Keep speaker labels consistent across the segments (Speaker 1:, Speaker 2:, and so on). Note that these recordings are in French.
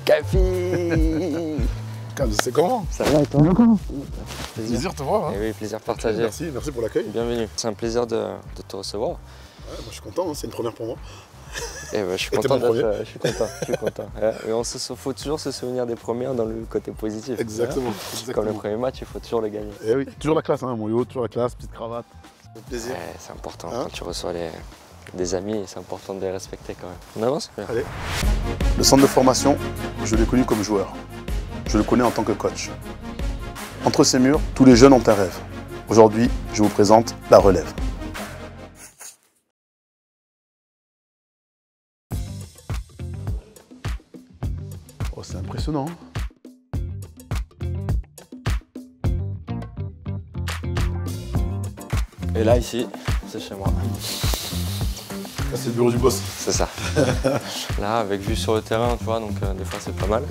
Speaker 1: Cafi.
Speaker 2: C'est comment?
Speaker 1: Ça va et toi?
Speaker 2: Plaisir de te voir. Hein.
Speaker 1: Oui, plaisir partagé.
Speaker 2: Merci pour l'accueil.
Speaker 1: Bienvenue. C'est un plaisir de te recevoir.
Speaker 2: Ouais, moi, je suis content, hein. C'est une première pour moi.
Speaker 1: Et je suis content d'être. Je suis content. Et faut toujours se souvenir des premières dans le côté positif.
Speaker 2: Exactement.
Speaker 1: Comme le premier match, il faut toujours le gagner.
Speaker 2: Et oui, toujours la classe, hein, mon yo, toujours la classe, petite cravate. Ça fait plaisir.
Speaker 1: C'est important quand tu reçois des amis, c'est important de les respecter quand même. On avance?
Speaker 2: Allez. Le centre de formation, je l'ai connu comme joueur. Je le connais en tant que coach. Entre ces murs, tous les jeunes ont un rêve. Aujourd'hui, je vous présente la relève. Oh, c'est impressionnant.
Speaker 1: Et là, ici, c'est chez moi.
Speaker 2: Là, c'est le bureau du boss.
Speaker 1: C'est ça. Là, avec vue sur le terrain, tu vois, donc des fois, c'est pas mal.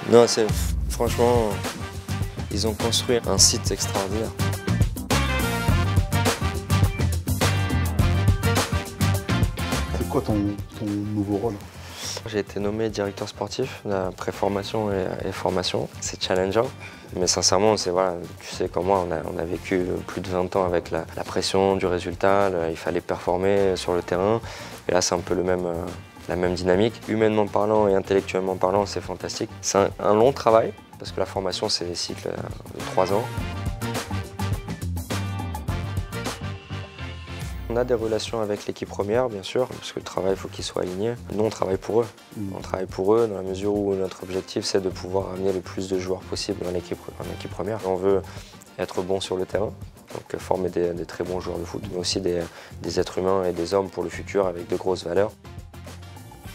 Speaker 1: Non, franchement, ils ont construit un site extraordinaire.
Speaker 2: C'est quoi ton nouveau rôle?
Speaker 1: J'ai été nommé directeur sportif de la préformation et formation. C'est challengeant, mais sincèrement, voilà, tu sais comme moi, on a vécu plus de 20 ans avec la pression du résultat, il fallait performer sur le terrain. Et là, c'est un peu la même dynamique. Humainement parlant et intellectuellement parlant, c'est fantastique. C'est un long travail, parce que la formation, c'est des cycles de 3 ans. On a des relations avec l'équipe première, bien sûr, parce que le travail, il faut qu'il soit aligné. Nous, on travaille pour eux. On travaille pour eux dans la mesure où notre objectif, c'est de pouvoir amener le plus de joueurs possible en équipe première. On veut être bon sur le terrain, donc former des très bons joueurs de foot, mais aussi des êtres humains et des hommes pour le futur avec de grosses valeurs.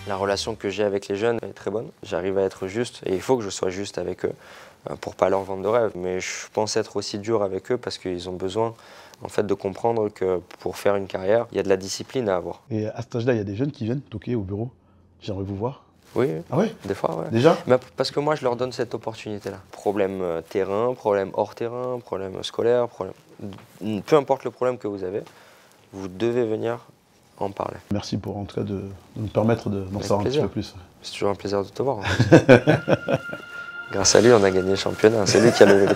Speaker 1: La relation que j'ai avec les jeunes est très bonne. J'arrive à être juste, et il faut que je sois juste avec eux pour pas leur vendre de rêve. Mais je pense être aussi dur avec eux parce qu'ils ont besoin en fait, de comprendre que pour faire une carrière, il y a de la discipline à avoir.
Speaker 2: Et à cet âge-là, il y a des jeunes qui viennent toquer au bureau. J'aimerais vous voir.
Speaker 1: Oui,
Speaker 2: ah ouais,
Speaker 1: des fois, ouais.
Speaker 2: Déjà?
Speaker 1: Mais parce que moi, je leur donne cette opportunité-là. Problème terrain, problème hors terrain, problème scolaire, peu importe le problème que vous avez, vous devez venir en parler.
Speaker 2: Merci pour en tout cas de nous permettre d'en savoir un petit peu plus.
Speaker 1: C'est toujours un plaisir de te voir. Grâce à lui, on a gagné le championnat. C'est lui qui a levé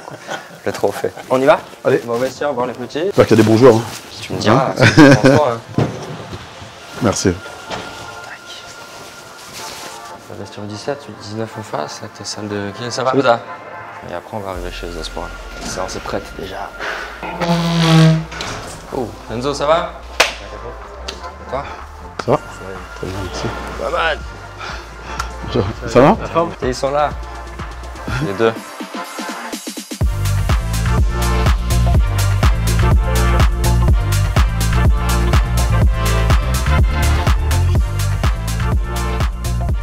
Speaker 1: le trophée. On y va?
Speaker 2: Allez.
Speaker 1: On va au vestiaire, voir les petits.
Speaker 2: J'espère qu'il y a des bons joueurs. Hein.
Speaker 1: Tu me diras. Hein.
Speaker 2: Merci.
Speaker 1: La vestiaire 17, 19 en face, là, ta salle de... Ça va, ça? Et après, on va arriver chez les espoirs. La séance est prête, déjà. Oh, Enzo, ça va? Et toi?
Speaker 2: Ça va? Très bien, merci.
Speaker 1: Pas mal.
Speaker 2: Ça va?
Speaker 1: Et ils sont là. Les deux.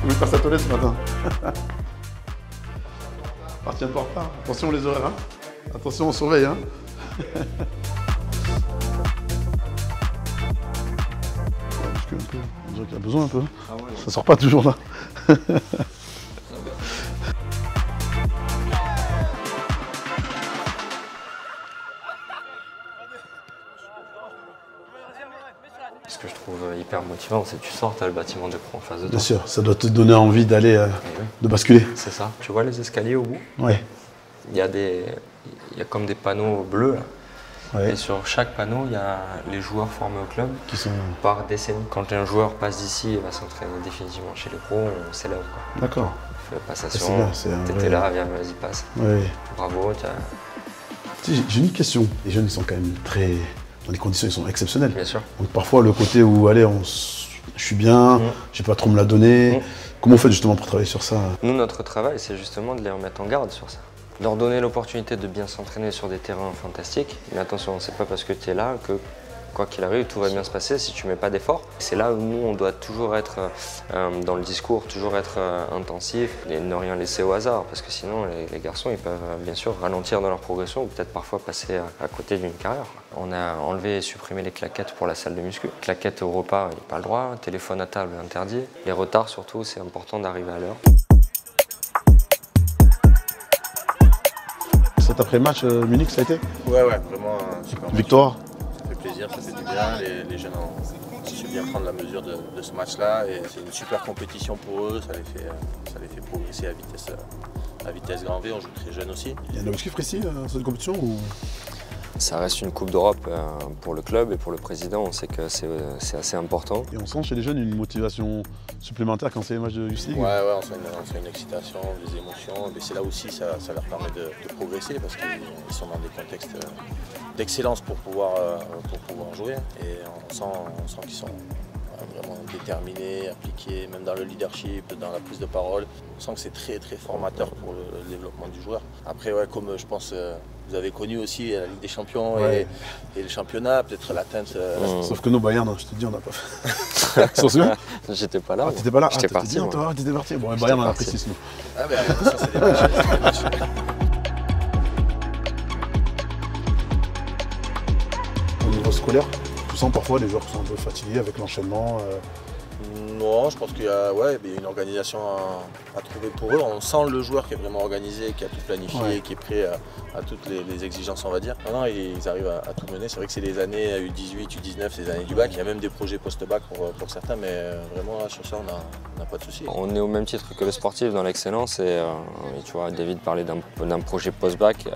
Speaker 2: Oui, passe à toilette ce matin. Parti un peu en retard. Attention les horaires, hein. Attention, on surveille, hein. Un peu. On dirait qu'il a besoin un peu. Ah ouais. Ça sort pas toujours là.
Speaker 1: Ce que je trouve hyper motivant, c'est que tu sors, tu as le bâtiment de pro en face de toi.
Speaker 2: Bien sûr, ça doit te donner envie d'aller, de basculer.
Speaker 1: C'est ça. Tu vois les escaliers au bout?
Speaker 2: Ouais.
Speaker 1: Il y a comme des panneaux bleus là.
Speaker 2: Ouais.
Speaker 1: Et sur chaque panneau, il y a les joueurs formés au club
Speaker 2: qui sont
Speaker 1: par décennie. Quand un joueur passe d'ici et va s'entraîner définitivement chez les pros, on célèbre.
Speaker 2: D'accord.
Speaker 1: On fait la passation, t'étais là, viens, vas-y, passe.
Speaker 2: Ouais.
Speaker 1: Bravo.
Speaker 2: J'ai une question. Les jeunes, ils sont quand même très... Dans les conditions, ils sont exceptionnelles.
Speaker 1: Bien sûr.
Speaker 2: Donc parfois, le côté où, allez, je suis bien, je vais pas trop me la donner. Comment vous faites justement pour travailler sur ça?
Speaker 1: Nous, notre travail, c'est justement de les remettre en garde sur ça. Leur donner l'opportunité de bien s'entraîner sur des terrains fantastiques. Mais attention, c'est pas parce que tu es là que, quoi qu'il arrive, tout va bien se passer si tu mets pas d'effort. C'est là où nous, on doit toujours être dans le discours, toujours être intensif et ne rien laisser au hasard. Parce que sinon, les garçons, ils peuvent bien sûr ralentir dans leur progression ou peut-être parfois passer à côté d'une carrière. On a enlevé et supprimé les claquettes pour la salle de muscu. Claquettes au repas, il n'y a pas le droit. Téléphone à table, interdit. Les retards, surtout, c'est important d'arriver à l'heure.
Speaker 2: Cet après-match, Munich, ça a été?
Speaker 3: Ouais, vraiment super.
Speaker 2: Victoire?
Speaker 3: Ça fait plaisir, ça fait du bien. Les jeunes ont su bien prendre la mesure de ce match-là et c'est une super compétition pour eux, ça les fait progresser à vitesse grand V, on joue très jeune aussi.
Speaker 2: Il y a un objectif précis dans cette compétition ou...
Speaker 1: Ça reste une Coupe d'Europe pour le club et pour le président, on sait que c'est assez important.
Speaker 2: Et on sent chez les jeunes une motivation supplémentaire quand c'est les matchs de Youth League.
Speaker 3: Ouais, on sent une excitation, des émotions, mais c'est là aussi ça leur permet de progresser parce qu'ils sont dans des contextes d'excellence pour pouvoir jouer et on sent qu'ils sont vraiment déterminés, appliqués, même dans le leadership, dans la prise de parole. On sent que c'est très très formateur pour le développement du joueur. Après, ouais, comme je pense vous avez connu aussi la Ligue des Champions et le championnat, peut-être l'atteinte.
Speaker 2: Sauf que nos Bayern, je te dis, on n'a pas fait. Tu t'en souviens?
Speaker 1: J'étais pas là.
Speaker 2: Ah, t'étais pas là?
Speaker 1: J'étais parti.
Speaker 2: T'étais parti. Bon, Bayern, on a pris 6 nous.
Speaker 3: Ah, mais ça, c'est des matchs.
Speaker 2: Au niveau scolaire, tu sens parfois les joueurs qui sont un peu fatigués avec l'enchaînement.
Speaker 3: Non, je pense qu'il y a une organisation à trouver pour eux. On sent le joueur qui est vraiment organisé, qui a tout planifié, qui est prêt à toutes les exigences, on va dire. Non, ils arrivent à tout mener. C'est vrai que c'est les années U18, U19, c'est les années du bac. Il y a même des projets post-bac pour certains, mais vraiment là, sur ça, on n'a pas de souci.
Speaker 1: On est au même titre que le sportif dans l'excellence et tu vois, David parlait d'un projet post-bac.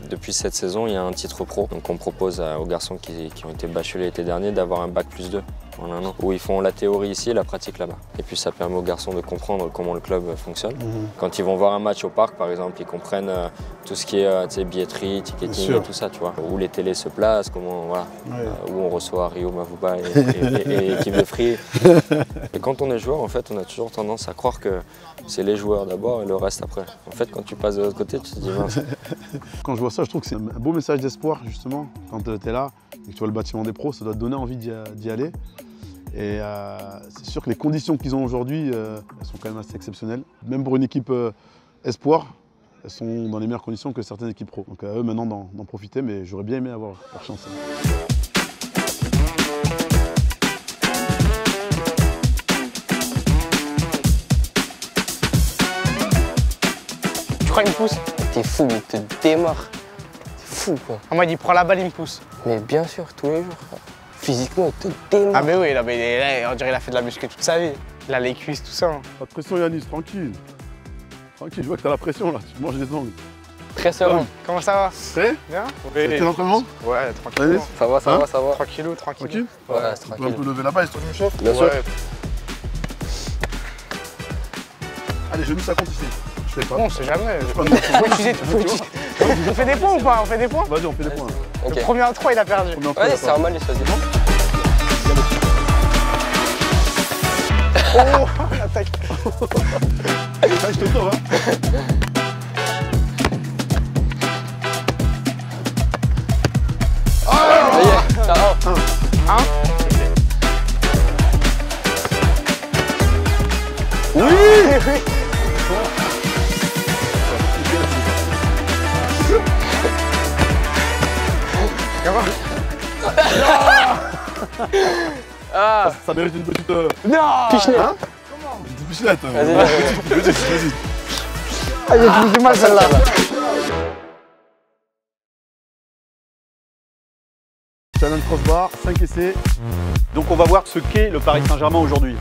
Speaker 1: Depuis cette saison, il y a un titre pro. Donc on propose aux garçons qui ont été bacheliers l'été dernier d'avoir un bac +2 en un an, où ils font la théorie ici et la pratique là-bas. Et puis ça permet aux garçons de comprendre comment le club fonctionne. Quand ils vont voir un match au parc, par exemple, ils comprennent tout ce qui est billetterie, ticketing et tout ça, tu vois. Où les télés se placent, comment, voilà, où on reçoit Rio Mavuba et équipe de Free. Et quand on est joueur, en fait, on a toujours tendance à croire que c'est les joueurs d'abord et le reste après. En fait, quand tu passes de l'autre côté, tu te dis mince.
Speaker 2: Quand je vois ça, je trouve que c'est un beau message d'espoir, justement, quand tu es là et que tu vois le bâtiment des pros, ça doit te donner envie d'y aller. Et c'est sûr que les conditions qu'ils ont aujourd'hui, elles sont quand même assez exceptionnelles. Même pour une équipe espoir, elles sont dans les meilleures conditions que certaines équipes pro. Donc à eux maintenant d'en profiter, mais j'aurais bien aimé avoir leur chance.
Speaker 4: Tu crois qu'il me pousse?
Speaker 5: T'es fou, il te démarre. T'es fou, quoi.
Speaker 4: En mode, il prend la balle, il me pousse.
Speaker 5: Mais bien sûr, tous les jours. Physiquement, il te démarre.
Speaker 4: Ah mais oui, là, on dirait qu'il a fait de la muscu toute sa vie. Il a les cuisses, tout ça. Hein.
Speaker 2: Pas de pression Yanis, tranquille. Tranquille, je vois que t'as la pression là, tu manges des ongles.
Speaker 5: Très serein.
Speaker 4: Comment ça va?
Speaker 2: Prêt?
Speaker 4: Bien?
Speaker 2: T'es l'entraînement?
Speaker 4: Ouais, tranquille.
Speaker 5: Ça va, ça va, ça va.
Speaker 4: Tranquillou, tranquille.
Speaker 2: Tranquille?
Speaker 5: Ouais, c'est
Speaker 2: Tu peux un
Speaker 5: tranquille.
Speaker 2: peu lever la balle, histoire que je me chauffe?
Speaker 5: Bien sûr.
Speaker 2: Allez, je mets ça compte ici. Je sais pas.
Speaker 4: Bon, on sait jamais.
Speaker 2: Pas de-
Speaker 4: On fait des points ou pas? On fait des points?
Speaker 2: Vas-y, on fait des points.
Speaker 5: Ok.
Speaker 4: Le premier en 3, il a perdu.
Speaker 2: Combien on fait,
Speaker 5: Vas-y,
Speaker 2: là,
Speaker 5: c'est normal, les choisis.
Speaker 4: Oh, attaque.
Speaker 2: Allez, je te sors, hein.
Speaker 5: Ça y est, ciao.
Speaker 4: Hein?
Speaker 2: Oui!
Speaker 4: Oui. Comment?
Speaker 5: Ah,
Speaker 2: Ça mérite une petite...
Speaker 4: Non!
Speaker 5: Pichenet.
Speaker 2: Hein? Une petite pichenette.
Speaker 5: Vas-y,
Speaker 2: Vas-y.
Speaker 4: Ah, j'ai plus du mal celle-là.
Speaker 2: Challenge crossbar, 5 essais.
Speaker 6: Donc on va voir ce qu'est le Paris Saint-Germain aujourd'hui.